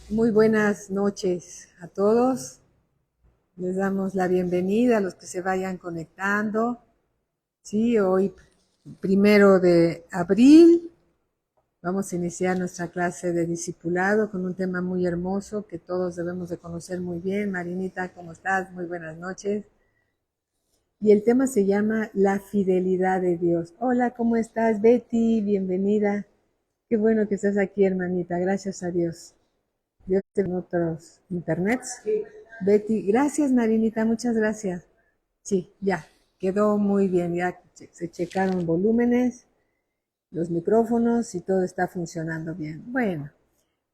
Muy buenas noches a todos. Les damos la bienvenida a los que se vayan conectando. Sí, hoy, 1 de abril, vamos a iniciar nuestra clase de discipulado con un tema muy hermoso que todos debemos de conocer muy bien. Marinita, ¿cómo estás? Muy buenas noches. Y el tema se llama la fidelidad de Dios. Hola, ¿cómo estás, Betty? Bienvenida. Qué bueno que estás aquí, hermanita. Gracias a Dios. Dios en otros internets. Betty, gracias Marinita, muchas gracias. Sí, ya, quedó muy bien, ya se checaron volúmenes, los micrófonos y todo está funcionando bien. Bueno,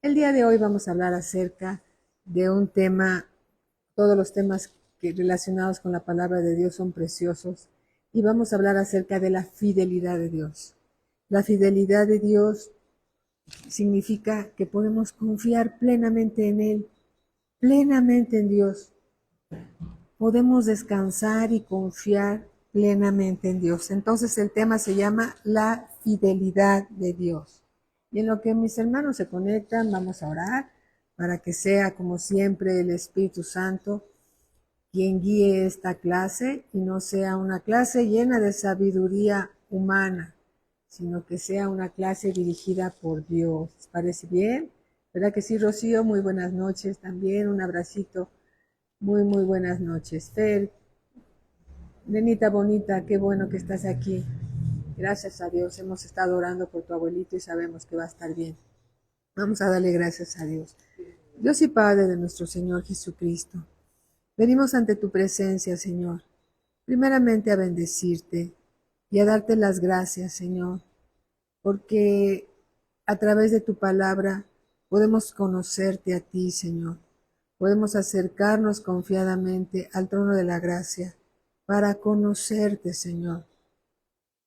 el día de hoy vamos a hablar acerca de un tema, todos los temas relacionados con la palabra de Dios son preciosos y vamos a hablar acerca de la fidelidad de Dios. La fidelidad de Dios significa que podemos confiar plenamente en Él, plenamente en Dios. Podemos descansar y confiar plenamente en Dios. Entonces el tema se llama la fidelidad de Dios. Y en lo que mis hermanos se conectan, vamos a orar para que sea como siempre el Espíritu Santo quien guíe esta clase y no sea una clase llena de sabiduría humana, sino que sea una clase dirigida por Dios. ¿Les parece bien? ¿Verdad que sí, Rocío? Muy buenas noches también, un abracito. Muy buenas noches. Fer, nenita bonita, qué bueno que estás aquí. Gracias a Dios, hemos estado orando por tu abuelito y sabemos que va a estar bien. Vamos a darle gracias a Dios. Dios y Padre de nuestro Señor Jesucristo, venimos ante tu presencia, Señor, primeramente a bendecirte y a darte las gracias, Señor, porque a través de tu palabra podemos conocerte a ti, Señor. Podemos acercarnos confiadamente al trono de la gracia para conocerte, Señor.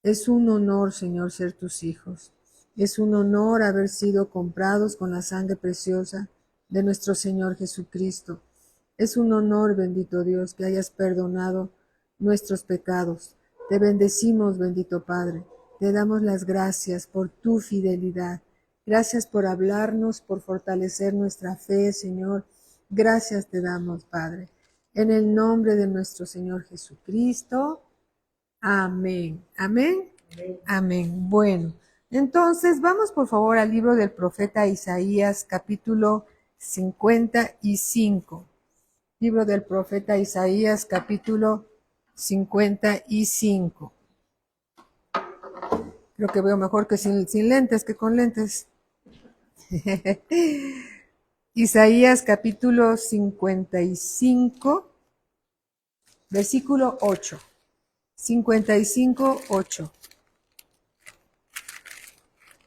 Es un honor, Señor, ser tus hijos. Es un honor haber sido comprados con la sangre preciosa de nuestro Señor Jesucristo. Es un honor, bendito Dios, que hayas perdonado nuestros pecados. Te bendecimos, bendito Padre. Te damos las gracias por tu fidelidad. Gracias por hablarnos, por fortalecer nuestra fe, Señor. Gracias te damos, Padre. En el nombre de nuestro Señor Jesucristo. Amén. Amén. Amén. Bueno, entonces vamos por favor al libro del profeta Isaías, capítulo 55. Libro del profeta Isaías, capítulo 55. Creo que veo mejor que sin lentes que con lentes. Isaías, capítulo 55, versículo 8. 55, 8.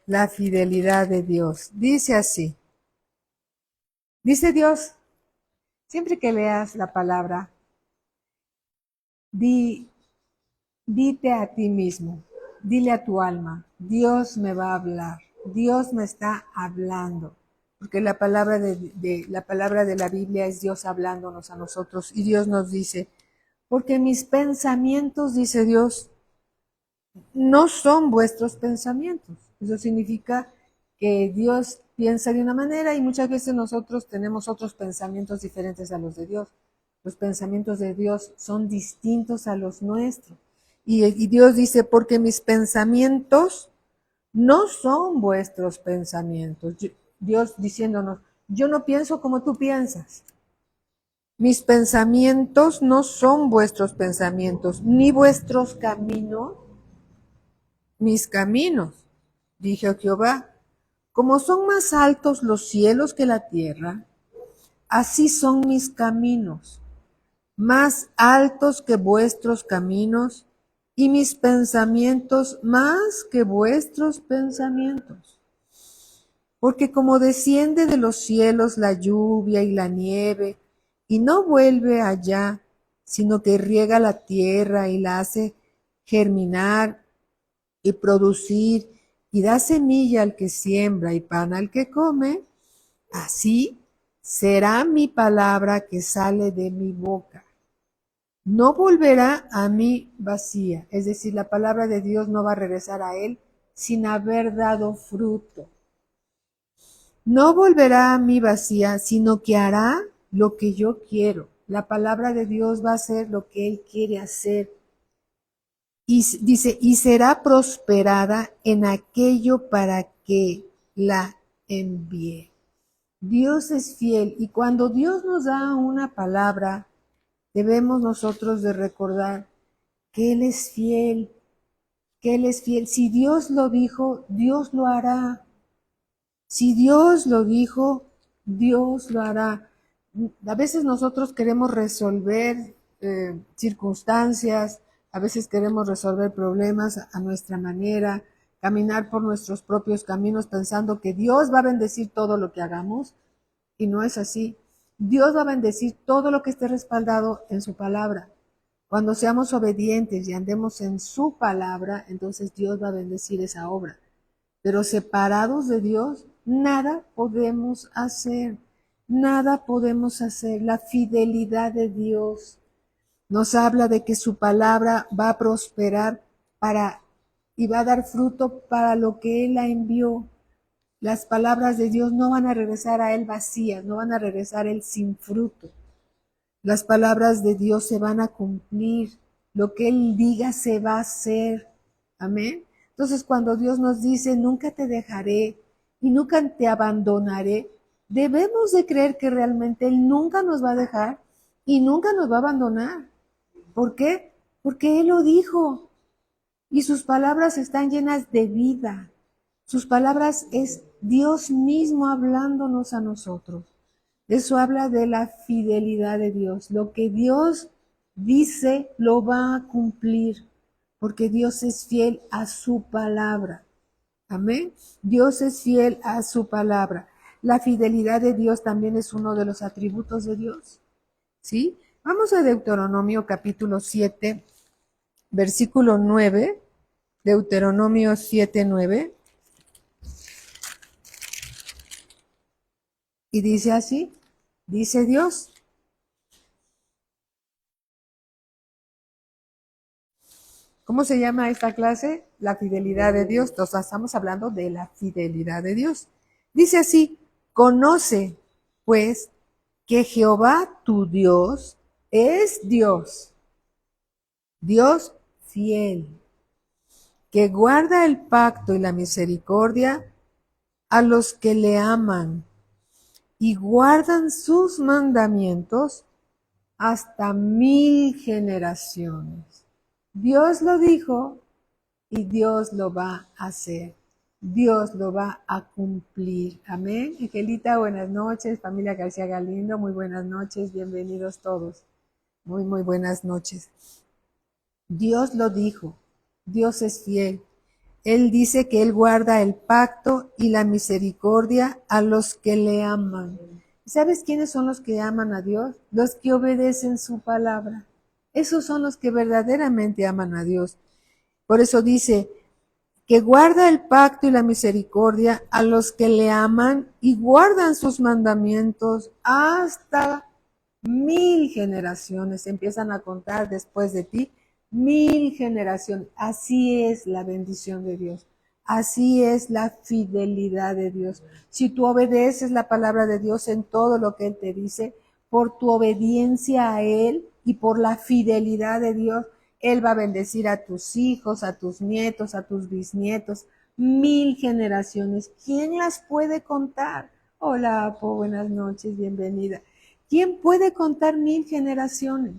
La fidelidad de Dios. Dice así. Dice Dios, siempre que leas la palabra, dite a ti mismo, dile a tu alma, Dios me va a hablar, Dios me está hablando, porque la palabra de la Biblia es Dios hablándonos a nosotros y Dios nos dice, porque mis pensamientos, dice Dios, no son vuestros pensamientos. Eso significa que Dios piensa de una manera y muchas veces nosotros tenemos otros pensamientos diferentes a los de Dios. Los pensamientos de Dios son distintos a los nuestros. Y Dios dice, porque mis pensamientos no son vuestros pensamientos. Dios diciéndonos, yo no pienso como tú piensas. Mis pensamientos no son vuestros pensamientos, ni vuestros caminos mis caminos, dijo Jehová, como son más altos los cielos que la tierra, así son mis caminos, más altos que vuestros caminos, y mis pensamientos más que vuestros pensamientos. Porque como desciende de los cielos la lluvia y la nieve, y no vuelve allá, sino que riega la tierra y la hace germinar y producir y da semilla al que siembra y pan al que come, así será mi palabra que sale de mi boca. No volverá a mí vacía, es decir, la palabra de Dios no va a regresar a él sin haber dado fruto. No volverá a mí vacía, sino que hará lo que yo quiero. La palabra de Dios va a hacer lo que Él quiere hacer. Y dice, y será prosperada en aquello para que la envíe. Dios es fiel y cuando Dios nos da una palabra, debemos nosotros de recordar que Él es fiel, que Él es fiel. Si Dios lo dijo, Dios lo hará. Si Dios lo dijo, Dios lo hará. A veces nosotros queremos resolver circunstancias, a veces queremos resolver problemas a nuestra manera, caminar por nuestros propios caminos pensando que Dios va a bendecir todo lo que hagamos y no es así. Dios va a bendecir todo lo que esté respaldado en su palabra. Cuando seamos obedientes y andemos en su palabra, entonces Dios va a bendecir esa obra. Pero separados de Dios, nada podemos hacer. Nada podemos hacer. La fidelidad de Dios nos habla de que su palabra va a prosperar y va a dar fruto para lo que Él la envió. Las palabras de Dios no van a regresar a Él vacías, no van a regresar a Él sin fruto. Las palabras de Dios se van a cumplir. Lo que Él diga se va a hacer. Amén. Entonces, cuando Dios nos dice, nunca te dejaré y nunca te abandonaré, debemos de creer que realmente Él nunca nos va a dejar y nunca nos va a abandonar. ¿Por qué? Porque Él lo dijo y sus palabras están llenas de vida. Sus palabras es Dios mismo hablándonos a nosotros. Eso habla de la fidelidad de Dios. Lo que Dios dice lo va a cumplir, porque Dios es fiel a su palabra. Amén. Dios es fiel a su palabra. La fidelidad de Dios también es uno de los atributos de Dios. ¿Sí? Vamos a Deuteronomio capítulo 7, versículo 9. Deuteronomio 7, 9. Y dice así, dice Dios. ¿Cómo se llama esta clase? La fidelidad de Dios. Entonces estamos hablando de la fidelidad de Dios. Dice así, conoce pues que Jehová tu Dios es Dios, Dios fiel, que guarda el pacto y la misericordia a los que le aman y guardan sus mandamientos hasta 1000 generaciones. Dios lo dijo y Dios lo va a hacer. Dios lo va a cumplir. Amén. Angelita, buenas noches. Familia García Galindo, muy buenas noches. Bienvenidos todos. Muy buenas noches. Dios lo dijo. Dios es fiel. Él dice que Él guarda el pacto y la misericordia a los que le aman. ¿Sabes quiénes son los que aman a Dios? Los que obedecen su palabra. Esos son los que verdaderamente aman a Dios. Por eso dice que guarda el pacto y la misericordia a los que le aman y guardan sus mandamientos hasta 1000 generaciones. Empiezan a contar después de ti 1000 generaciones. Así es la bendición de Dios. Así es la fidelidad de Dios. Si tú obedeces la palabra de Dios en todo lo que Él te dice, por tu obediencia a Él y por la fidelidad de Dios, Él va a bendecir a tus hijos, a tus nietos, a tus bisnietos, 1000 generaciones. ¿Quién las puede contar? Hola, Apo, buenas noches, bienvenida. ¿Quién puede contar 1000 generaciones?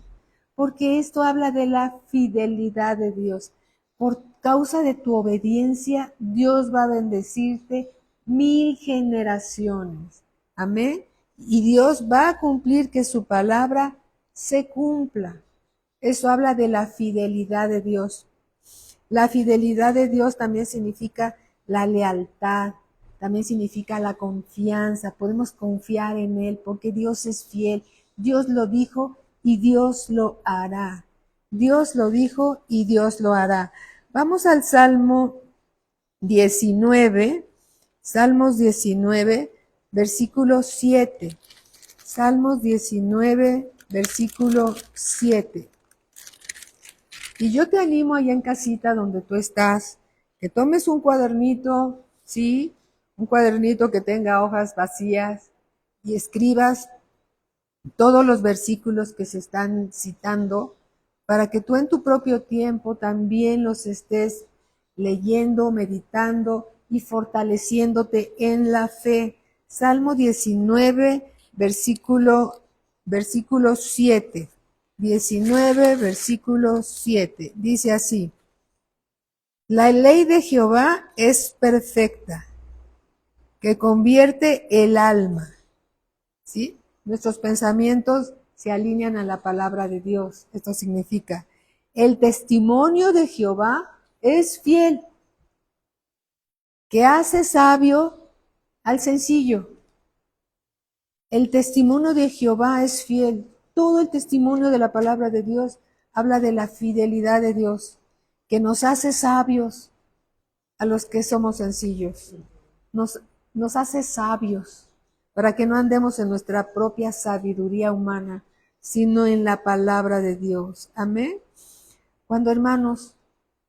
Porque esto habla de la fidelidad de Dios. Por causa de tu obediencia, Dios va a bendecirte 1000 generaciones. Amén. Y Dios va a cumplir que su palabra se cumpla. Eso habla de la fidelidad de Dios. La fidelidad de Dios también significa la lealtad, también significa la confianza. Podemos confiar en Él porque Dios es fiel. Dios lo dijo y Dios lo hará. Dios lo dijo y Dios lo hará. Vamos al Salmo 19, Salmos 19, versículo 7. Salmos 19, versículo 7. Y yo te animo allá en casita donde tú estás, que tomes un cuadernito, ¿sí? un cuadernito que tenga hojas vacías y escribas todos los versículos que se están citando para que tú en tu propio tiempo también los estés leyendo, meditando y fortaleciéndote en la fe. Salmo 19, versículo 7. 19, versículo 7. Dice así: la ley de Jehová es perfecta, que convierte el alma. ¿Sí? Nuestros pensamientos se alinean a la palabra de Dios. Esto significa, el testimonio de Jehová es fiel, que hace sabio al sencillo. El testimonio de Jehová es fiel. Todo el testimonio de la palabra de Dios habla de la fidelidad de Dios, que nos hace sabios a los que somos sencillos. Nos hace sabios para que no andemos en nuestra propia sabiduría humana, sino en la palabra de Dios. Amén. Cuando, hermanos,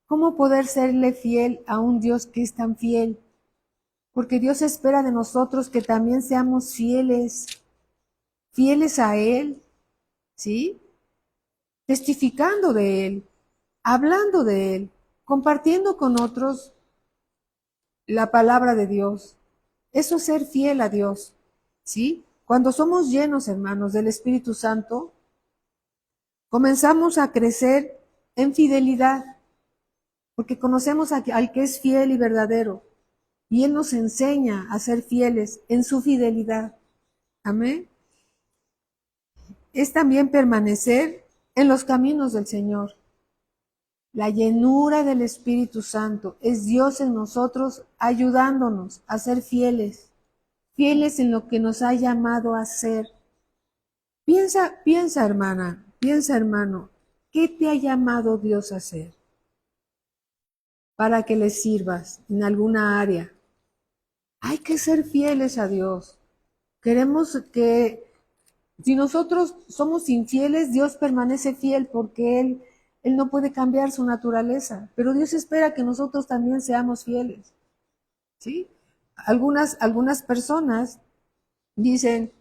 ¿cómo poder serle fiel a un Dios que es tan fiel? Porque Dios espera de nosotros que también seamos fieles a Él, ¿sí? Testificando de Él, hablando de Él, compartiendo con otros la palabra de Dios. Eso es ser fiel a Dios, ¿sí? Cuando somos llenos, hermanos, del Espíritu Santo, comenzamos a crecer en fidelidad, porque conocemos al que es fiel y verdadero, y Él nos enseña a ser fieles en su fidelidad. Amén. Es también permanecer en los caminos del Señor. La llenura del Espíritu Santo es Dios en nosotros ayudándonos a ser fieles en lo que nos ha llamado a ser. Piensa hermana, piensa hermano, ¿qué te ha llamado Dios a hacer? Para que le sirvas en alguna área. Hay que ser fieles a Dios. Queremos que, si nosotros somos infieles, Dios permanece fiel porque Él no puede cambiar su naturaleza. Pero Dios espera que nosotros también seamos fieles. ¿Sí? Algunas personas dicen,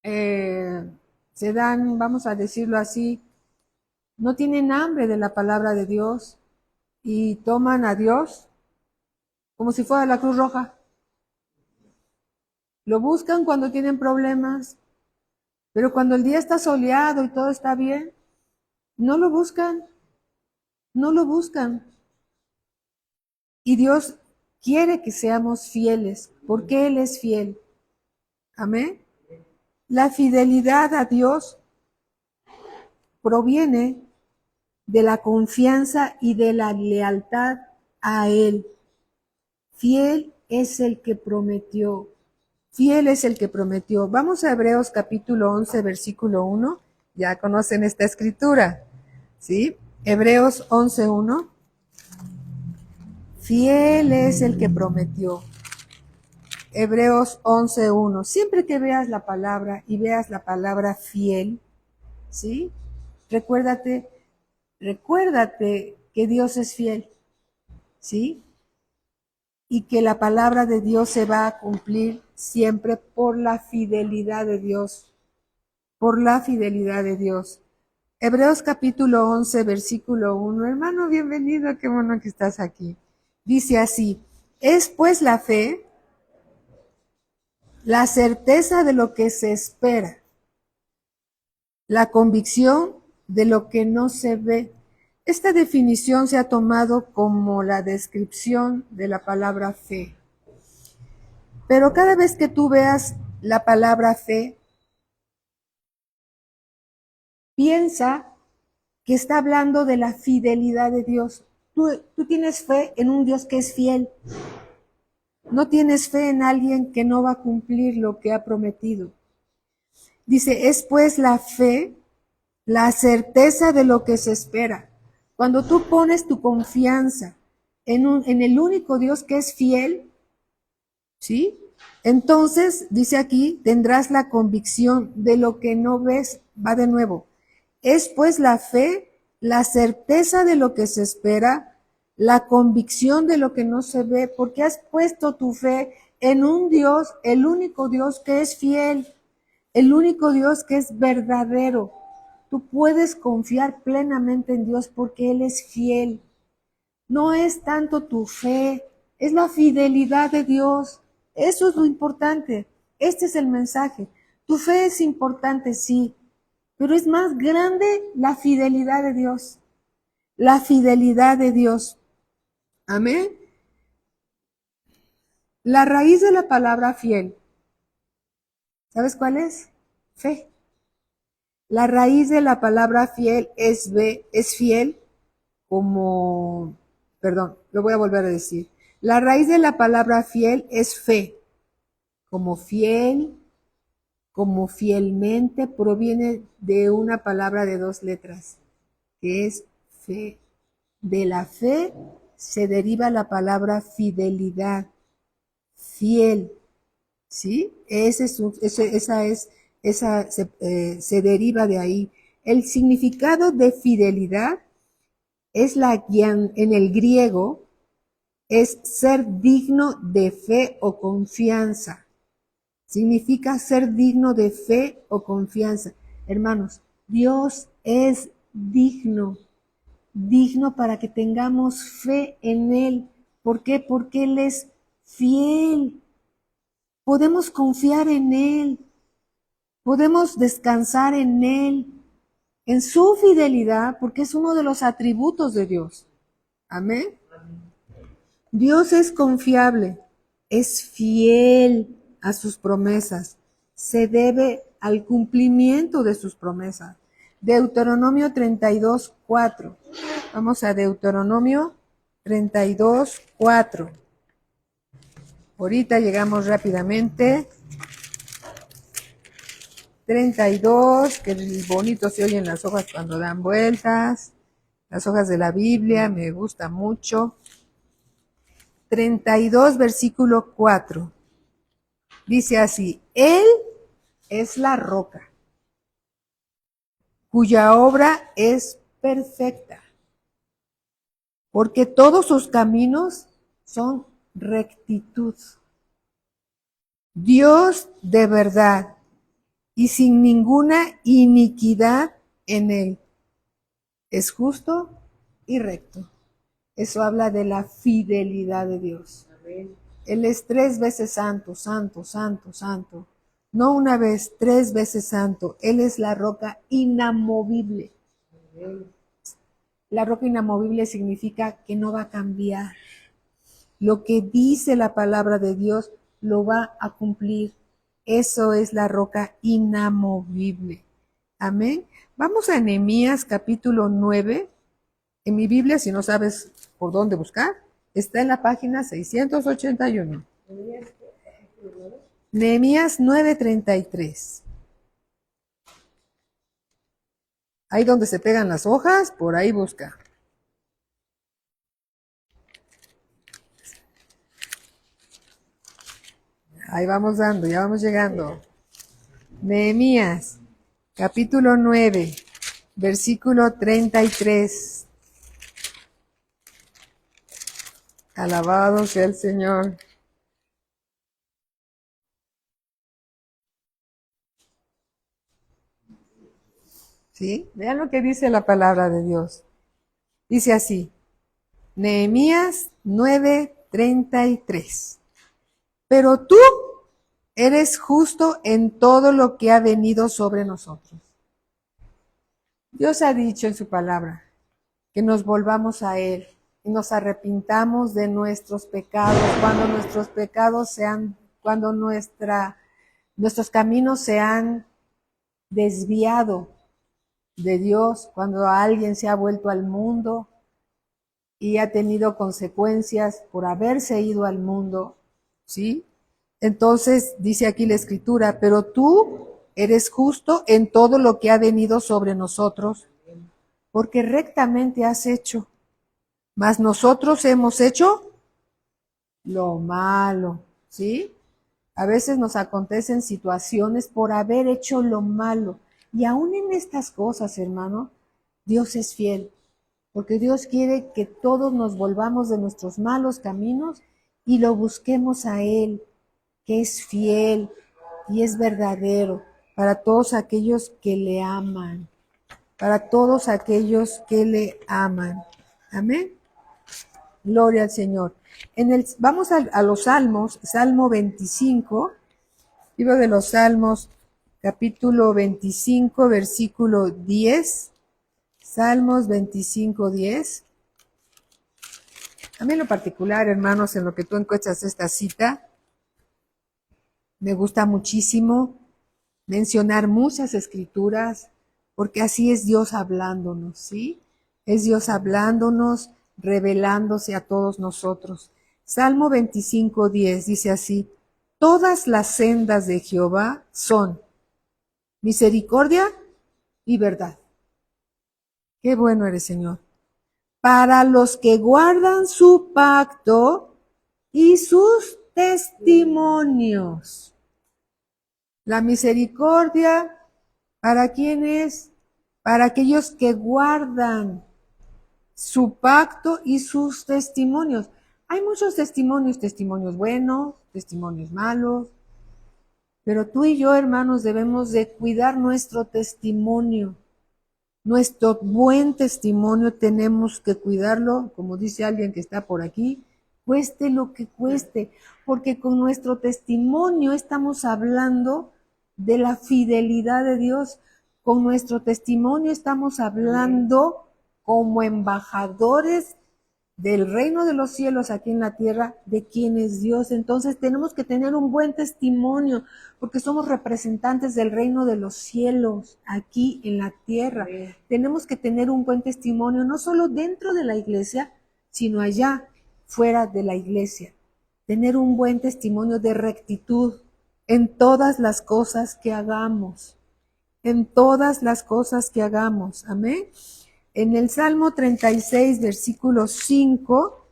se dan, vamos a decirlo así, no tienen hambre de la palabra de Dios y toman a Dios como si fuera la Cruz Roja. Lo buscan cuando tienen problemas, pero cuando el día está soleado y todo está bien, no lo buscan, no lo buscan. Y Dios quiere que seamos fieles, porque Él es fiel. Amén. La fidelidad a Dios proviene de la confianza y de la lealtad a Él. Fiel es el que prometió. Fiel es el que prometió. Vamos a Hebreos capítulo 11, versículo 1. Ya conocen esta escritura, ¿sí? Hebreos 11, 1. Fiel es el que prometió. Hebreos 11, 1. Siempre que veas la palabra y veas la palabra fiel, ¿sí? Recuérdate que Dios es fiel, ¿sí? Y que la palabra de Dios se va a cumplir siempre por la fidelidad de Dios, por la fidelidad de Dios. Hebreos capítulo 11, versículo 1. Hermano, bienvenido, qué bueno que estás aquí. Dice así, es pues la fe, la certeza de lo que se espera, la convicción de lo que no se ve. Esta definición se ha tomado como la descripción de la palabra fe. Pero cada vez que tú veas la palabra fe, piensa que está hablando de la fidelidad de Dios. Tú tienes fe en un Dios que es fiel. No tienes fe en alguien que no va a cumplir lo que ha prometido. Dice, es pues la fe, la certeza de lo que se espera. Cuando tú pones tu confianza en el único Dios que es fiel, ¿sí? Entonces, dice aquí, tendrás la convicción de lo que no ves. Va de nuevo. Es pues la fe, la certeza de lo que se espera, la convicción de lo que no se ve, porque has puesto tu fe en un Dios, el único Dios que es fiel, el único Dios que es verdadero. Tú puedes confiar plenamente en Dios porque Él es fiel. No es tanto tu fe, es la fidelidad de Dios. Eso es lo importante. Este es el mensaje. Tu fe es importante, sí, pero es más grande la fidelidad de Dios. La fidelidad de Dios. Amén. La raíz de la palabra fiel, ¿sabes cuál es? Fe. La raíz de la palabra fiel es fiel como, perdón, lo voy a volver a decir. La raíz de la palabra fiel es fe, como fiel, como fielmente, proviene de una palabra de 2 letras, que es fe. De la fe se deriva la palabra fidelidad, fiel, ¿sí? Se deriva de ahí. El significado de fidelidad es en el griego, es ser digno de fe o confianza. Significa ser digno de fe o confianza. Hermanos, Dios es digno para que tengamos fe en Él. ¿Por qué? Porque Él es fiel. Podemos confiar en Él. Podemos descansar en Él, en su fidelidad, porque es uno de los atributos de Dios. Amén. Dios es confiable, es fiel a sus promesas, se debe al cumplimiento de sus promesas. Deuteronomio 32:4. Vamos a Deuteronomio 32:4. Ahorita llegamos rápidamente. 32, que bonito se oyen las hojas cuando dan vueltas. Las hojas de la Biblia, me gusta mucho. 32, versículo 4. Dice así: Él es la roca, cuya obra es perfecta, porque todos sus caminos son rectitud. Dios de verdad y sin ninguna iniquidad en él. Es justo y recto. Eso habla de la fidelidad de Dios. Amén. Él es 3 veces santo, santo, santo, santo. No una vez, 3 veces santo. Él es la roca inamovible. Amén. La roca inamovible significa que no va a cambiar. Lo que dice la palabra de Dios lo va a cumplir. Eso es la roca inamovible. Amén. Vamos a Nehemías capítulo 9. En mi Biblia, si no sabes por dónde buscar, está en la página 681. Nehemías 9:33. Ahí donde se pegan las hojas, por ahí busca. Ahí vamos dando, ya vamos llegando. Nehemías, capítulo 9, versículo 33. Alabado sea el Señor. ¿Sí? Vean lo que dice la palabra de Dios. Dice así, Nehemías 9:33. Pero tú eres justo en todo lo que ha venido sobre nosotros. Dios ha dicho en su palabra que nos volvamos a Él y nos arrepintamos de nuestros pecados, cuando nuestros pecados cuando nuestros caminos se han desviado de Dios, cuando alguien se ha vuelto al mundo y ha tenido consecuencias por haberse ido al mundo, ¿sí? Entonces dice aquí la Escritura, pero tú eres justo en todo lo que ha venido sobre nosotros, porque rectamente has hecho, mas nosotros hemos hecho lo malo, ¿sí? A veces nos acontecen situaciones por haber hecho lo malo. Y aún en estas cosas, hermano, Dios es fiel. porque Dios quiere que todos nos volvamos de nuestros malos caminos y lo busquemos a Él, que es fiel y es verdadero para todos aquellos que le aman, para todos aquellos que le aman. Amén. Gloria al Señor. Vamos a los Salmos, Salmo 25, libro de los Salmos, capítulo 25, versículo 10. Salmos 25, 10. A mí en lo particular, hermanos, en lo que tú encuentras esta cita, me gusta muchísimo mencionar muchas escrituras, porque así es Dios hablándonos, ¿sí? Es Dios hablándonos, revelándose a todos nosotros. Salmo 25, 10 dice así: todas las sendas de Jehová son misericordia y verdad. Qué bueno eres, Señor. Para los que guardan su pacto y sus testimonios. La misericordia, ¿para quiénes? Para aquellos que guardan su pacto y sus testimonios. Hay muchos testimonios, testimonios buenos, testimonios malos, pero tú y yo, hermanos, debemos de cuidar nuestro testimonio. Nuestro buen testimonio tenemos que cuidarlo, como dice alguien que está por aquí, cueste lo que cueste, porque con nuestro testimonio estamos hablando de la fidelidad de Dios. Con nuestro testimonio estamos hablando como embajadores del reino de los cielos aquí en la tierra, de quién es Dios. Entonces tenemos que tener un buen testimonio, porque somos representantes del reino de los cielos aquí en la tierra. Tenemos que tener un buen testimonio, no solo dentro de la iglesia, sino allá, fuera de la iglesia. Tener un buen testimonio de rectitud en todas las cosas que hagamos. En todas las cosas que hagamos. Amén. En el Salmo 36, versículo 5,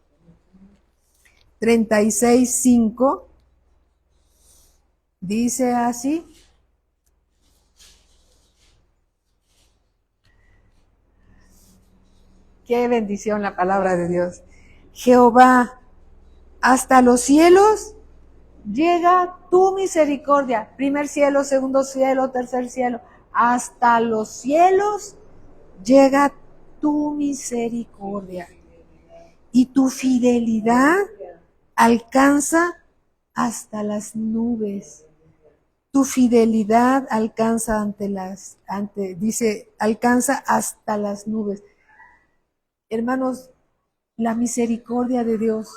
36, 5, dice así: qué bendición la palabra de Dios. Jehová, hasta los cielos llega tu misericordia. Primer cielo, segundo cielo, tercer cielo. Hasta los cielos llega tu misericordia. Y tu fidelidad alcanza hasta las nubes. Tu fidelidad alcanza alcanza hasta las nubes. Hermanos, la misericordia de Dios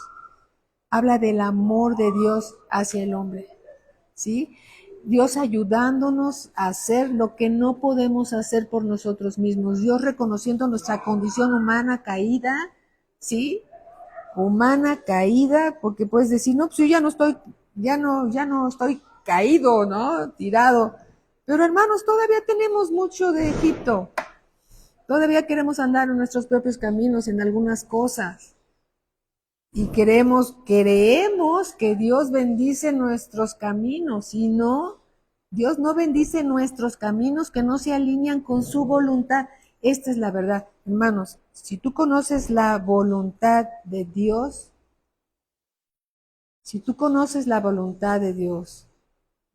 habla del amor de Dios hacia el hombre, ¿sí? Dios ayudándonos a hacer lo que no podemos hacer por nosotros mismos. Dios reconociendo nuestra condición humana caída, ¿sí? Humana caída, porque puedes decir, no, pues yo ya no estoy caído, ¿no? Tirado. Pero hermanos, todavía tenemos mucho de Egipto. Todavía queremos andar en nuestros propios caminos en algunas cosas. Y creemos que Dios bendice nuestros caminos, y no, Dios no bendice nuestros caminos que no se alinean con su voluntad. Esta es la verdad. Hermanos, si tú conoces la voluntad de Dios,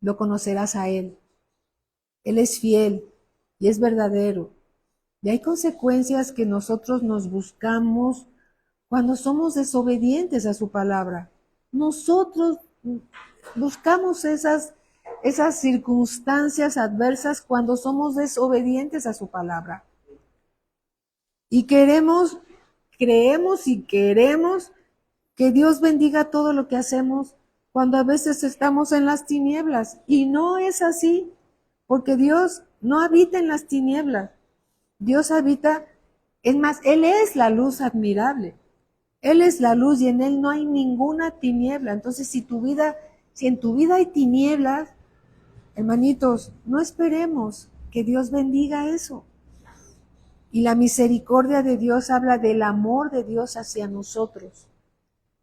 lo conocerás a Él. Él es fiel y es verdadero. Y hay consecuencias que nosotros nos buscamos cuando somos desobedientes a su palabra. Nosotros buscamos esas circunstancias adversas cuando somos desobedientes a su palabra. Y creemos y queremos que Dios bendiga todo lo que hacemos cuando a veces estamos en las tinieblas. Y no es así, porque Dios no habita en las tinieblas. Dios habita, es más, Él es la luz admirable. Él es la luz y en Él no hay ninguna tiniebla. Entonces, si en tu vida hay tinieblas, hermanitos, no esperemos que Dios bendiga eso. Y la misericordia de Dios habla del amor de Dios hacia nosotros.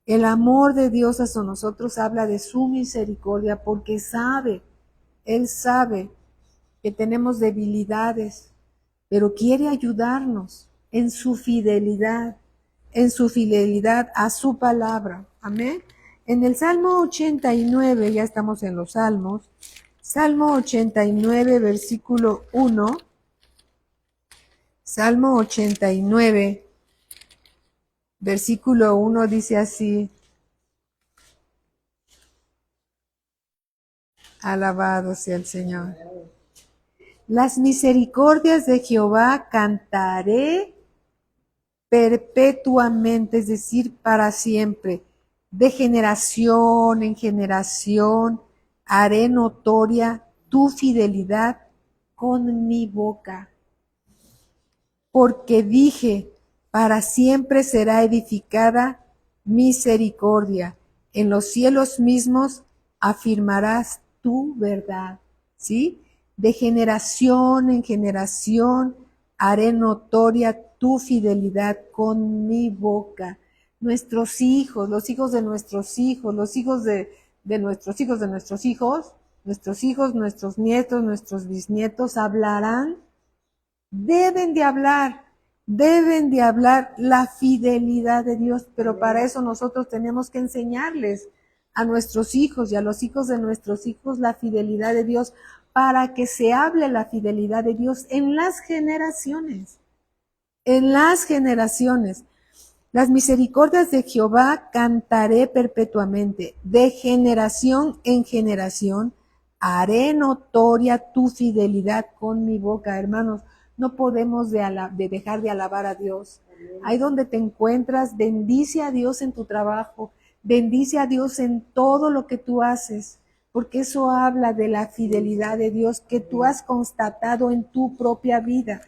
El amor de Dios hacia nosotros habla de su misericordia, porque Él sabe que tenemos debilidades, pero quiere ayudarnos. en su fidelidad a su palabra. Amén. En el Salmo 89, ya estamos en los Salmos, Salmo 89, versículo 1, Salmo 89, versículo 1 dice así: alabado sea el Señor. Las misericordias de Jehová cantaré perpetuamente, es decir, para siempre. De generación en generación haré notoria tu fidelidad con mi boca. Porque dije, para siempre será edificada misericordia. En los cielos mismos afirmarás tu verdad. ¿Sí? De generación en generación haré notoria tu fidelidad con mi boca. Nuestros hijos, los hijos de nuestros hijos, los hijos de nuestros hijos de nuestros hijos, nuestros hijos, nuestros nietos, nuestros bisnietos hablarán, deben de hablar la fidelidad de Dios, pero para eso nosotros tenemos que enseñarles a nuestros hijos y a los hijos de nuestros hijos la fidelidad de Dios, para que se hable la fidelidad de Dios en las generaciones. En las generaciones. Las misericordias de Jehová cantaré perpetuamente. De generación en generación haré notoria tu fidelidad con mi boca. Hermanos, no podemos de dejar de alabar a Dios. Ahí donde te encuentras, bendice a Dios en tu trabajo. Bendice a Dios en todo lo que tú haces, porque eso habla de la fidelidad de Dios que tú has constatado en tu propia vida.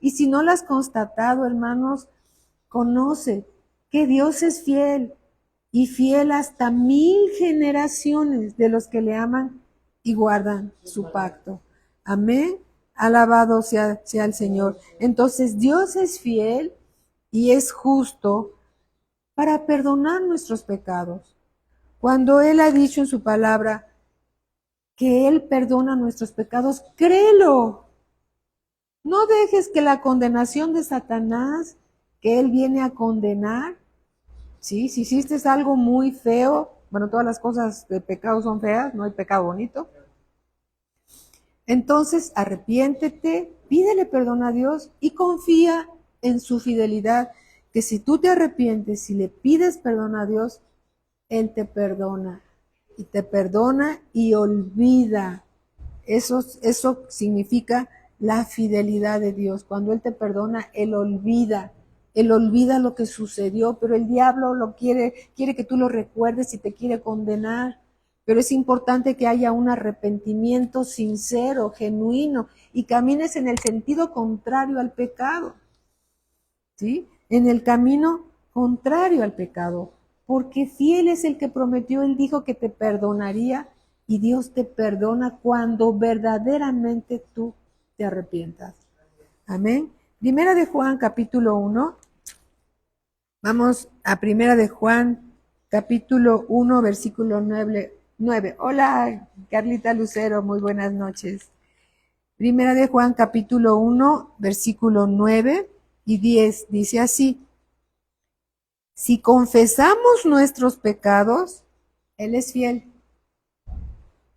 Y si no la has constatado, hermanos, conoce que Dios es fiel, y fiel hasta 1000 generaciones de los que le aman y guardan su pacto. Amén. Alabado sea el Señor. Entonces Dios es fiel y es justo para perdonar nuestros pecados. Cuando Él ha dicho en su palabra que Él perdona nuestros pecados, créelo. No dejes que la condenación de Satanás, que Él viene a condenar, ¿sí? Si hiciste algo muy feo, bueno, todas las cosas de pecado son feas, no hay pecado bonito. Entonces, arrepiéntete, pídele perdón a Dios y confía en su fidelidad, que si tú te arrepientes, si le pides perdón a Dios, Él te perdona y olvida. Eso significa la fidelidad de Dios. Cuando Él te perdona, Él olvida lo que sucedió, pero el diablo quiere que tú lo recuerdes y te quiere condenar. Pero es importante que haya un arrepentimiento sincero, genuino, y camines en el sentido contrario al pecado, ¿sí? En el camino contrario al pecado, porque fiel es el que prometió. Él dijo que te perdonaría, y Dios te perdona cuando verdaderamente tú te arrepientas. Amén. Primera de Juan, capítulo 1. Vamos a Primera de Juan, capítulo 1, versículo 9. Hola, Carlita Lucero, muy buenas noches. Primera de Juan, capítulo 1, versículo 9 y 10, dice así: si confesamos nuestros pecados, Él es fiel.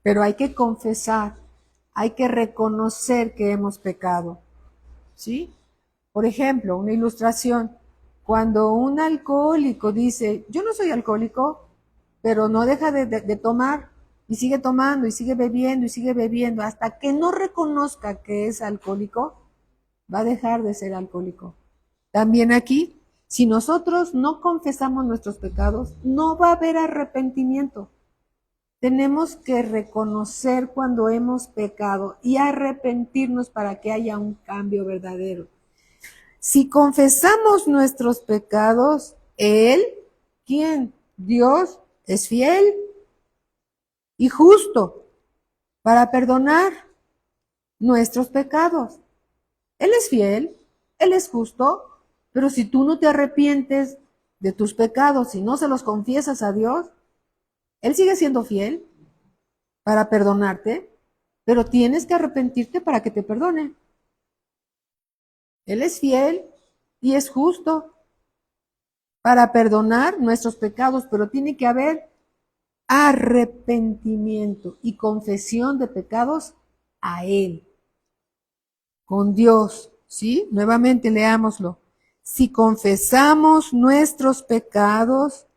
Pero hay que confesar, hay que reconocer que hemos pecado, ¿sí? Por ejemplo, una ilustración. Cuando un alcohólico dice, yo no soy alcohólico, pero no deja de tomar, y sigue tomando, y sigue bebiendo, hasta que no reconozca que es alcohólico, va a dejar de ser alcohólico. También aquí, si nosotros no confesamos nuestros pecados, no va a haber arrepentimiento. Tenemos que reconocer cuando hemos pecado y arrepentirnos para que haya un cambio verdadero. Si confesamos nuestros pecados, Él, ¿quién? Dios, es fiel y justo para perdonar nuestros pecados. Él es fiel, Él es justo, pero si tú no te arrepientes de tus pecados y no se los confiesas a Dios, Él sigue siendo fiel para perdonarte, pero tienes que arrepentirte para que te perdone. Él es fiel y es justo para perdonar nuestros pecados, pero tiene que haber arrepentimiento y confesión de pecados a Él, con Dios, ¿sí? Nuevamente leámoslo. Si confesamos nuestros pecados,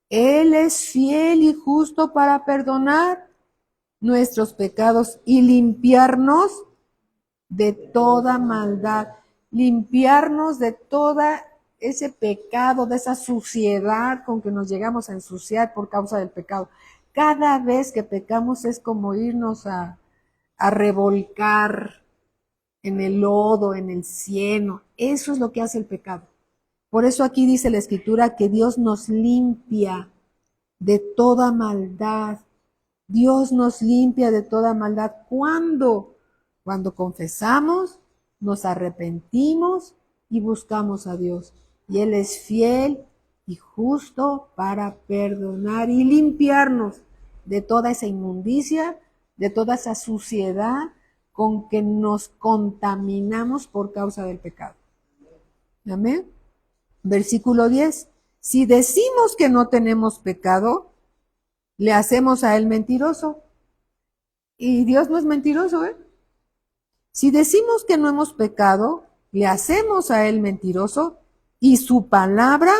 Él es fiel y justo para perdonar nuestros pecados y limpiarnos de toda maldad, limpiarnos de toda ese pecado, de esa suciedad con que nos llegamos a ensuciar por causa del pecado. Cada vez que pecamos es como irnos a revolcar en el lodo, en el cieno. Eso es lo que hace el pecado. Por eso aquí dice la Escritura que Dios nos limpia de toda maldad. Dios nos limpia de toda maldad. ¿Cuándo? Cuando confesamos, nos arrepentimos y buscamos a Dios. Y Él es fiel y justo para perdonar y limpiarnos de toda esa inmundicia, de toda esa suciedad con que nos contaminamos por causa del pecado. Amén. Versículo 10. Si decimos que no tenemos pecado, le hacemos a Él mentiroso. Y Dios no es mentiroso, ¿eh? Si decimos que no hemos pecado, le hacemos a Él mentiroso y su palabra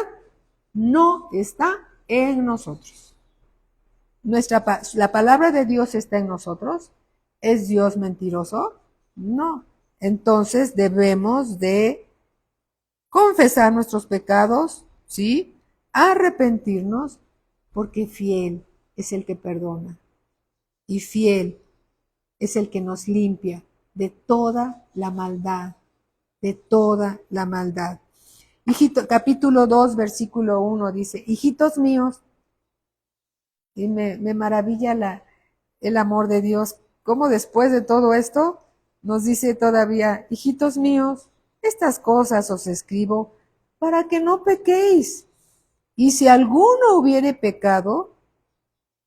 no está en nosotros. La palabra de Dios está en nosotros. ¿Es Dios mentiroso? No. Entonces debemos de confesar nuestros pecados, ¿sí? Arrepentirnos, porque fiel es el que perdona y fiel es el que nos limpia de toda la maldad, de toda la maldad. Hijito, capítulo 2, versículo 1 dice, hijitos míos, y me maravilla el amor de Dios, cómo después de todo esto nos dice todavía, hijitos míos, estas cosas os escribo para que no pequéis. Y si alguno hubiere pecado,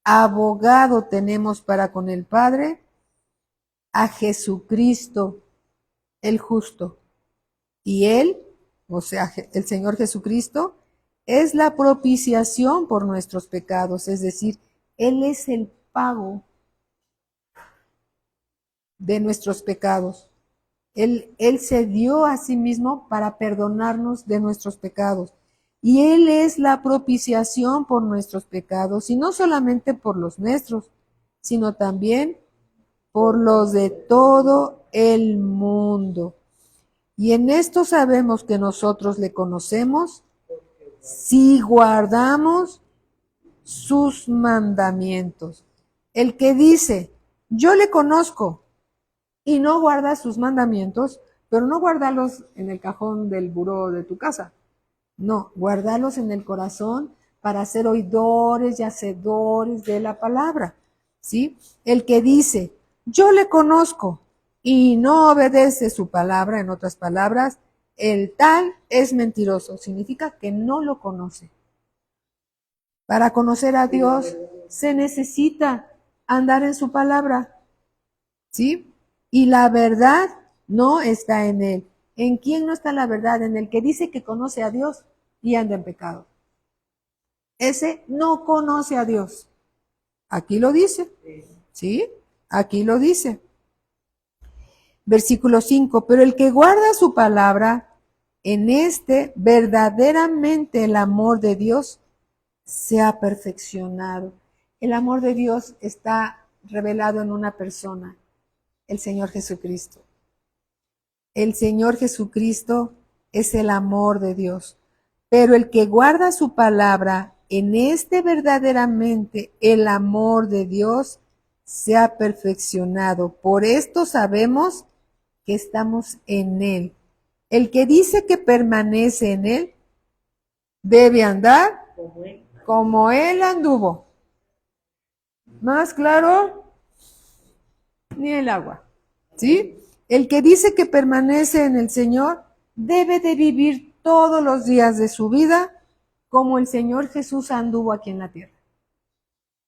abogado tenemos para con el Padre, a Jesucristo, el justo. Y Él, o sea, el Señor Jesucristo, es la propiciación por nuestros pecados, es decir, Él es el pago de nuestros pecados. Él se dio a sí mismo para perdonarnos de nuestros pecados. Y Él es la propiciación por nuestros pecados, y no solamente por los nuestros, sino también por los de todo el mundo. Y en esto sabemos que nosotros le conocemos si guardamos sus mandamientos. El que dice, yo le conozco y no guarda sus mandamientos, pero no guardarlos en el cajón del buró de tu casa. No, guardarlos en el corazón para ser oidores y hacedores de la palabra. ¿Sí? El que dice, yo le conozco y no obedece su palabra, en otras palabras, el tal es mentiroso, significa que no lo conoce. Para conocer a Dios se necesita andar en su palabra, ¿sí? Y la verdad no está en Él. ¿En quién no está la verdad? En el que dice que conoce a Dios y anda en pecado. Ese no conoce a Dios. Aquí lo dice, ¿sí? Aquí lo dice. Versículo 5, pero el que guarda su palabra, en este verdaderamente el amor de Dios se ha perfeccionado. El amor de Dios está revelado en una persona, el Señor Jesucristo. El Señor Jesucristo es el amor de Dios. Pero el que guarda su palabra, en este verdaderamente el amor de Dios se ha perfeccionado. Por esto sabemos que estamos en Él. El que dice que permanece en Él debe andar como Él anduvo. Más claro, ni el agua. ¿Sí? El que dice que permanece en el Señor debe de vivir todos los días de su vida como el Señor Jesús anduvo aquí en la tierra.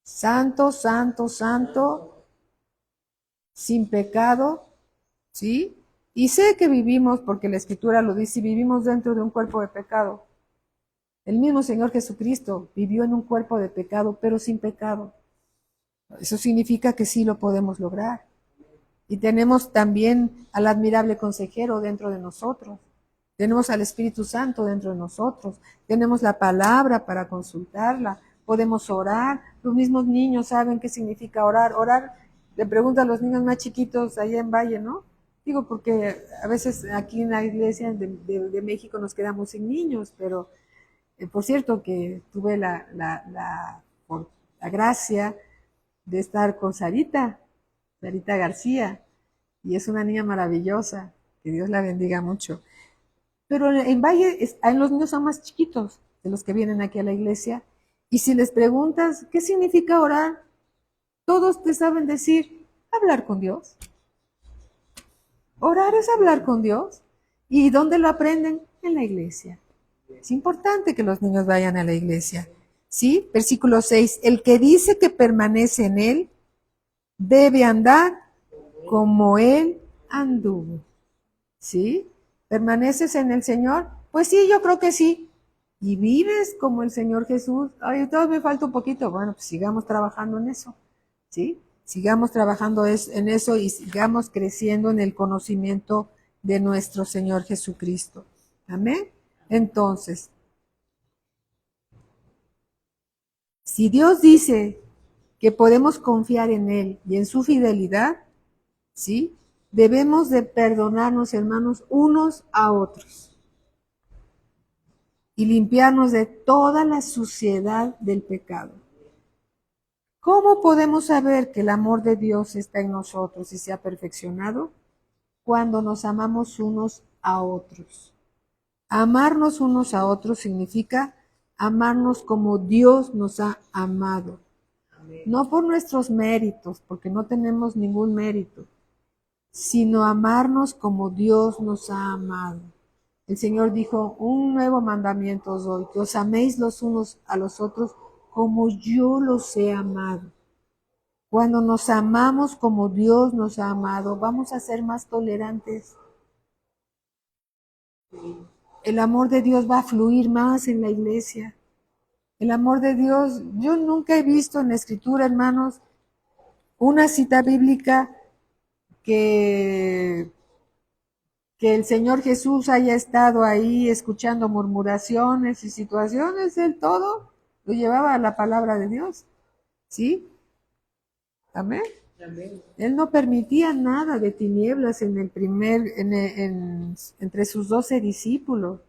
Santo, santo, santo, sin pecado, ¿sí? Y sé que vivimos, porque la Escritura lo dice, vivimos dentro de un cuerpo de pecado. El mismo Señor Jesucristo vivió en un cuerpo de pecado, pero sin pecado. Eso significa que sí lo podemos lograr. Y tenemos también al admirable consejero dentro de nosotros. Tenemos al Espíritu Santo dentro de nosotros. Tenemos la palabra para consultarla. Podemos orar. Los mismos niños saben qué significa orar. Orar, le pregunto a los niños más chiquitos allá en Valle, ¿no? Digo, porque a veces aquí en la iglesia de México nos quedamos sin niños, pero por cierto que tuve la gracia de estar con Sarita García, y es una niña maravillosa, que Dios la bendiga mucho. Pero en Valle, los niños son más chiquitos de los que vienen aquí a la iglesia, y si les preguntas qué significa orar, todos te saben decir, hablar con Dios. Orar es hablar con Dios. ¿Y dónde lo aprenden? En la iglesia. Es importante que los niños vayan a la iglesia. ¿Sí? Versículo 6. El que dice que permanece en él, debe andar como él anduvo. ¿Sí? ¿Permaneces en el Señor? Pues sí, yo creo que sí. ¿Y vives como el Señor Jesús? Ay, todavía me falta un poquito. Bueno, pues sigamos trabajando en eso. ¿Sí? Sigamos trabajando en eso y sigamos creciendo en el conocimiento de nuestro Señor Jesucristo. Amén. Entonces, si Dios dice que podemos confiar en Él y en su fidelidad, ¿sí? Debemos de perdonarnos, hermanos, unos a otros y limpiarnos de toda la suciedad del pecado. ¿Cómo podemos saber que el amor de Dios está en nosotros y se ha perfeccionado? Cuando nos amamos unos a otros. Amarnos unos a otros significa amarnos como Dios nos ha amado. No por nuestros méritos, porque no tenemos ningún mérito, sino amarnos como Dios nos ha amado. El Señor dijo, un nuevo mandamiento os doy, que os améis los unos a los otros como yo los he amado. Cuando nos amamos como Dios nos ha amado, vamos a ser más tolerantes. El amor de Dios va a fluir más en la iglesia. El amor de Dios, yo nunca he visto en la Escritura, hermanos, una cita bíblica que el Señor Jesús haya estado ahí escuchando murmuraciones y situaciones, él todo lo llevaba a la palabra de Dios. ¿Sí? Amén. Amén. Él no permitía nada de tinieblas entre sus 12 discípulos.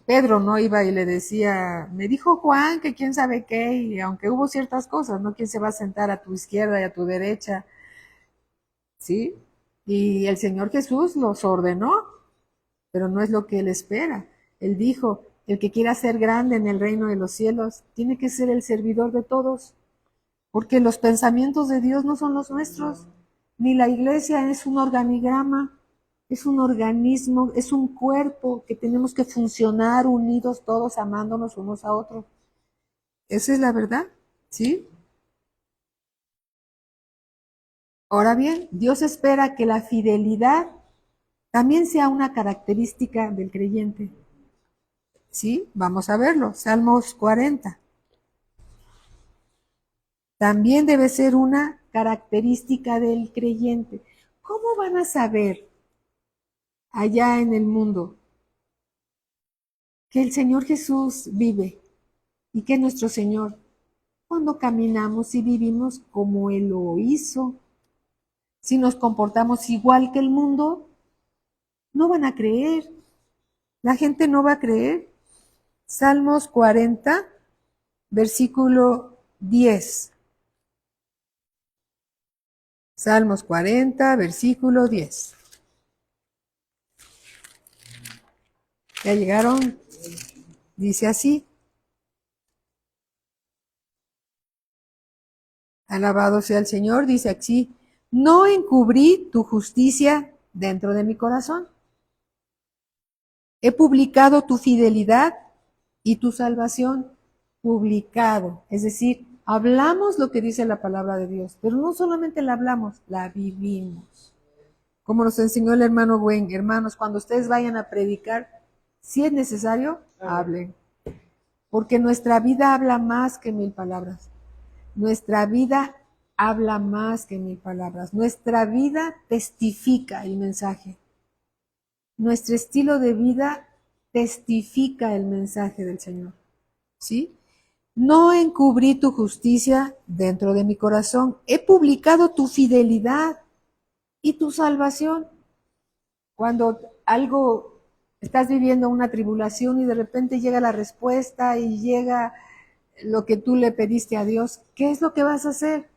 Pedro no iba y le decía, me dijo Juan que quién sabe qué, y aunque hubo ciertas cosas, ¿no? ¿Quién se va a sentar a tu izquierda y a tu derecha? ¿Sí? Y el Señor Jesús los ordenó, pero no es lo que Él espera. Él dijo, el que quiera ser grande en el reino de los cielos, tiene que ser el servidor de todos, porque los pensamientos de Dios no son los nuestros, ni la iglesia es un organigrama, es un organismo, es un cuerpo que tenemos que funcionar unidos todos, amándonos unos a otros. Esa es la verdad, ¿sí? Ahora bien, Dios espera que la fidelidad también sea una característica del creyente. ¿Sí? Vamos a verlo. Salmos 40. También debe ser una característica del creyente. ¿Cómo van a saber allá en el mundo que el Señor Jesús vive y que es nuestro Señor? Cuando caminamos y vivimos como Él lo hizo. Si nos comportamos igual que el mundo, no van a creer. La gente no va a creer. Salmos 40, versículo 10. Salmos 40, versículo 10. ¿Ya llegaron? Dice así. Alabado sea el Señor, dice así. No encubrí tu justicia dentro de mi corazón. He publicado tu fidelidad y tu salvación. Publicado. Es decir, hablamos lo que dice la palabra de Dios, pero no solamente la hablamos, la vivimos. como nos enseñó el hermano Gwen, hermanos, cuando ustedes vayan a predicar, si es necesario, hablen. Porque nuestra vida habla más que 1000 palabras. Nuestra vida habla más que 1000 palabras. Nuestra vida testifica el mensaje. Nuestro estilo de vida testifica el mensaje del Señor. ¿Sí? No encubrí tu justicia dentro de mi corazón. He publicado tu fidelidad y tu salvación. Cuando algo estás viviendo una tribulación y de repente llega la respuesta y llega lo que tú le pediste a Dios, ¿qué es lo que vas a hacer?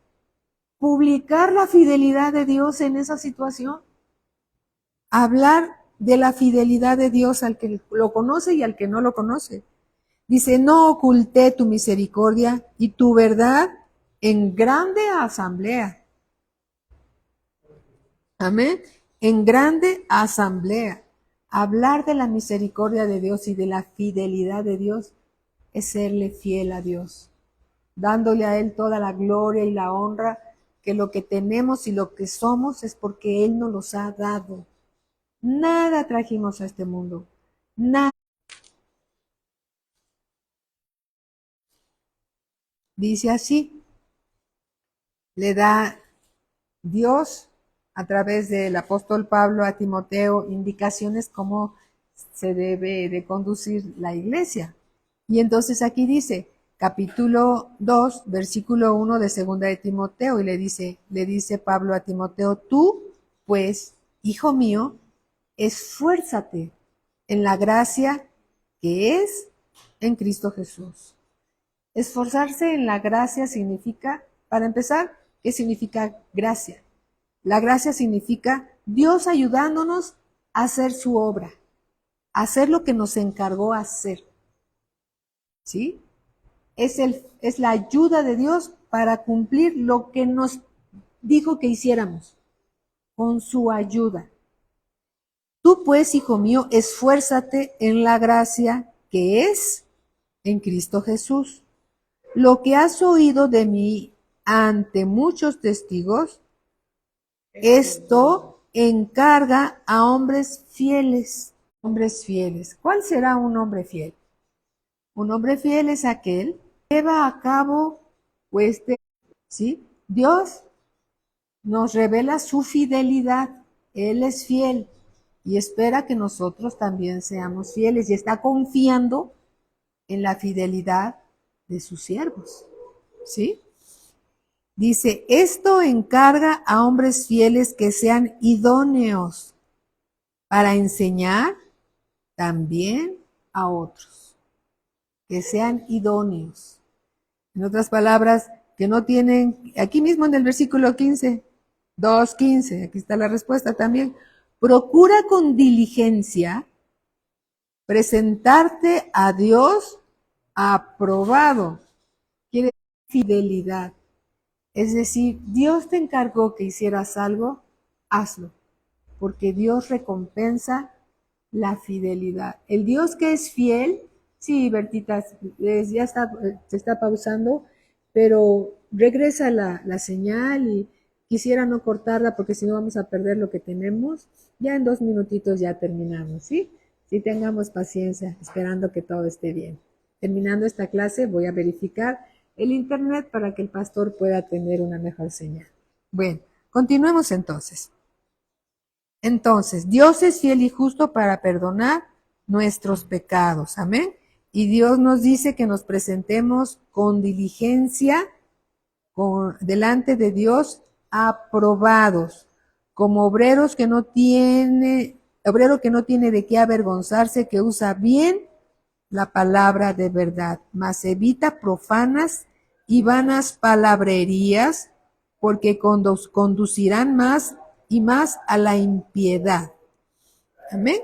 Publicar la fidelidad de Dios en esa situación. Hablar de la fidelidad de Dios al que lo conoce y al que no lo conoce. Dice, no oculté tu misericordia y tu verdad en grande asamblea. Amén. En grande asamblea. Hablar de la misericordia de Dios y de la fidelidad de Dios es serle fiel a Dios, dándole a Él toda la gloria y la honra, que lo que tenemos y lo que somos es porque Él nos los ha dado. Nada trajimos a este mundo. Nada. Dice así, le da Dios a través del apóstol Pablo a Timoteo indicaciones cómo se debe de conducir la iglesia. Y entonces aquí dice, capítulo 2, versículo 1 de segunda de Timoteo, y le dice Pablo a Timoteo, tú, pues, hijo mío, esfuérzate en la gracia que es en Cristo Jesús. Esforzarse en la gracia significa, para empezar, ¿qué significa gracia? La gracia significa Dios ayudándonos a hacer su obra, a hacer lo que nos encargó hacer. ¿Sí? Es la ayuda de Dios para cumplir lo que nos dijo que hiciéramos, con su ayuda. Tú pues, hijo mío, esfuérzate en la gracia que es en Cristo Jesús. Lo que has oído de mí ante muchos testigos, esto encarga a hombres fieles. Hombres fieles. ¿Cuál será un hombre fiel? Un hombre fiel es aquel que lleva a cabo, pues, ¿sí? Dios nos revela su fidelidad. Él es fiel y espera que nosotros también seamos fieles y está confiando en la fidelidad de sus siervos. ¿Sí? Dice, esto encarga a hombres fieles que sean idóneos para enseñar también a otros. Que sean idóneos. En otras palabras, que no tienen, aquí mismo en el versículo 15, 2:15, aquí está la respuesta también. Procura con diligencia presentarte a Dios aprobado. Quiere decir fidelidad. Es decir, Dios te encargó que hicieras algo, hazlo, porque Dios recompensa la fidelidad. El Dios que es fiel, sí, Bertita, ya está, se está pausando, pero regresa la señal y quisiera no cortarla porque si no vamos a perder lo que tenemos. Ya en 2 minutitos ya terminamos, ¿sí? Sí, tengamos paciencia, esperando que todo esté bien. Terminando esta clase voy a verificar el internet para que el pastor pueda tener una mejor señal. Bueno, continuemos entonces. Entonces, Dios es fiel y justo para perdonar nuestros pecados. Amén. Y Dios nos dice que nos presentemos con diligencia delante de Dios aprobados, como obrero que no tiene de qué avergonzarse, que usa bien la palabra de verdad, mas evita profanas y vanas palabrerías, porque conducirán más y más a la impiedad. Amén.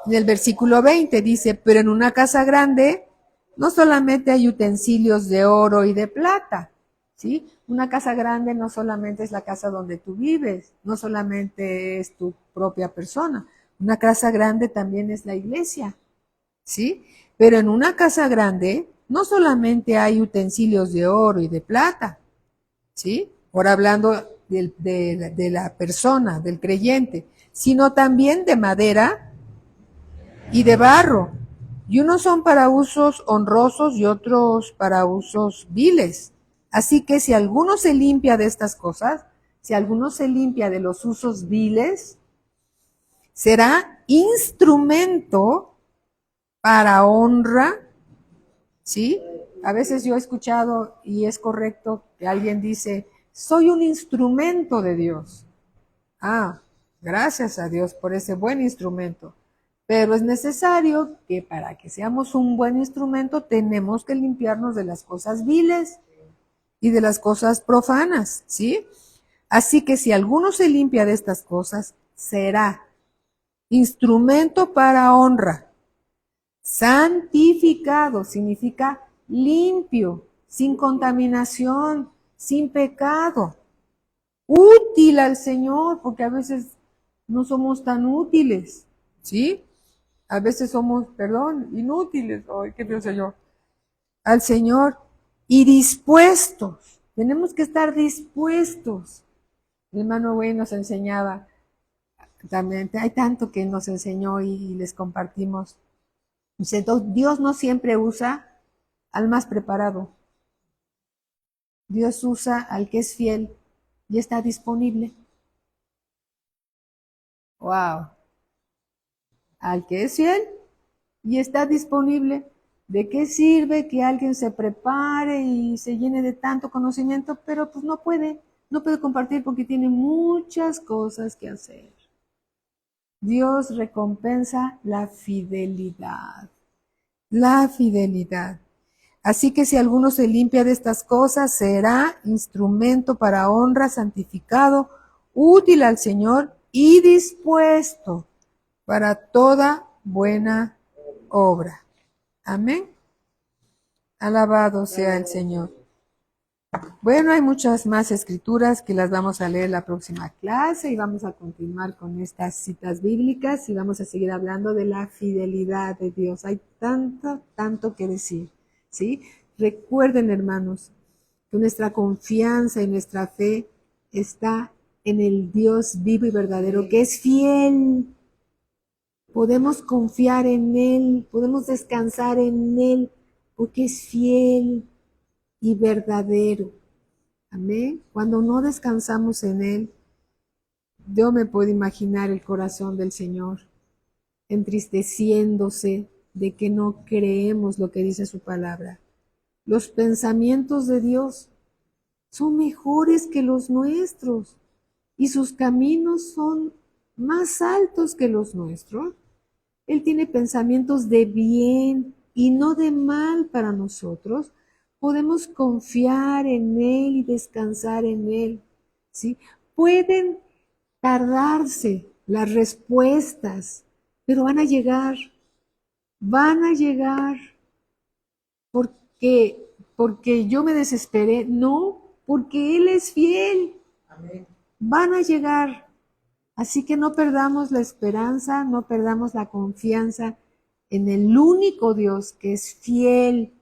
En el versículo 20 dice, pero en una casa grande no solamente hay utensilios de oro y de plata, ¿sí? Una casa grande no solamente es la casa donde tú vives, no solamente es tu propia persona. Una casa grande también es la iglesia, ¿sí? Pero en una casa grande no solamente hay utensilios de oro y de plata, ¿sí? Ahora hablando de la persona, del creyente, sino también de madera y de barro. Y unos son para usos honrosos y otros para usos viles. Así que si alguno se limpia de estas cosas, si alguno se limpia de los usos viles, será instrumento para honra, ¿sí? A veces yo he escuchado, y es correcto, que alguien dice, soy un instrumento de Dios. Ah, gracias a Dios por ese buen instrumento. Pero es necesario que para que seamos un buen instrumento tenemos que limpiarnos de las cosas viles y de las cosas profanas, ¿sí? Así que si alguno se limpia de estas cosas, será instrumento para honra. Santificado significa limpio, sin contaminación, sin pecado. Útil al Señor, porque a veces no somos tan útiles, ¿sí? A veces somos, inútiles. Ay, qué Dios Señor. Al Señor y dispuestos. Tenemos que estar dispuestos. Mi hermano Güey nos enseñaba, también hay tanto que nos enseñó y les compartimos. Dice, Dios no siempre usa al más preparado. Dios usa al que es fiel y está disponible. Wow. Al que es fiel y está disponible. ¿De qué sirve que alguien se prepare y se llene de tanto conocimiento, pero pues no puede compartir porque tiene muchas cosas que hacer? Dios recompensa la fidelidad. La fidelidad. Así que si alguno se limpia de estas cosas, será instrumento para honra, santificado, útil al Señor y dispuesto para toda buena obra. Amén. Alabado sea el Señor. Bueno, hay muchas más escrituras que las vamos a leer la próxima clase y vamos a continuar con estas citas bíblicas y vamos a seguir hablando de la fidelidad de Dios. Hay tanto que decir, ¿sí? Recuerden, hermanos, que nuestra confianza y nuestra fe está en el Dios vivo y verdadero, que es fiel. Podemos confiar en Él, podemos descansar en Él, porque es fiel y verdadero. Amén. Cuando no descansamos en Él, yo me puedo imaginar el corazón del Señor entristeciéndose de que no creemos lo que dice su palabra. Los pensamientos de Dios son mejores que los nuestros y sus caminos son más altos que los nuestros. Él tiene pensamientos de bien y no de mal para nosotros. Podemos confiar en Él y descansar en Él, ¿sí? Pueden tardarse las respuestas, pero van a llegar, porque yo me desesperé, no, porque Él es fiel. Amén. Van a llegar. Así que no perdamos la esperanza, no perdamos la confianza en el único Dios que es fiel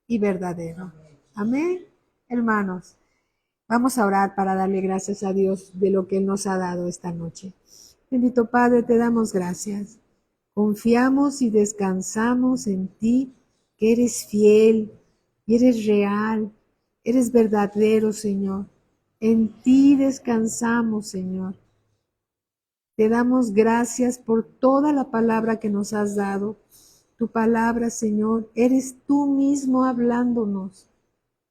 y verdadero. Amén. Hermanos, vamos a orar para darle gracias a Dios de lo que Él nos ha dado esta noche. Bendito Padre, te damos gracias. Confiamos y descansamos en ti, que eres fiel y eres real, eres verdadero, Señor. En ti descansamos, Señor. Te damos gracias por toda la palabra que nos has dado. Tu palabra, Señor, eres tú mismo hablándonos.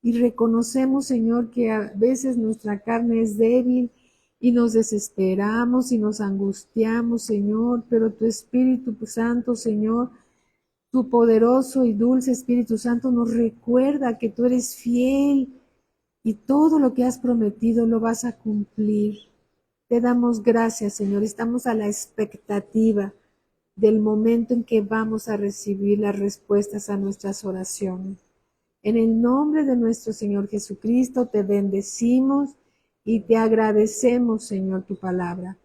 Y reconocemos, Señor, que a veces nuestra carne es débil y nos desesperamos y nos angustiamos, Señor, pero tu Espíritu Santo, Señor, tu poderoso y dulce Espíritu Santo nos recuerda que tú eres fiel y todo lo que has prometido lo vas a cumplir. Te damos gracias, Señor. Estamos a la expectativa del momento en que vamos a recibir las respuestas a nuestras oraciones. En el nombre de nuestro Señor Jesucristo te bendecimos y te agradecemos, Señor, tu palabra.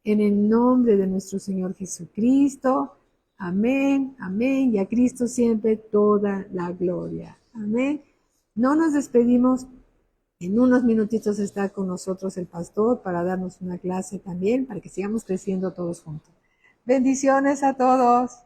En el nombre de nuestro Señor Jesucristo. Amén, amén. Y a Cristo siempre toda la gloria. Amén. No nos despedimos En unos minutitos está con nosotros el pastor para darnos una clase también, para que sigamos creciendo todos juntos. Bendiciones a todos.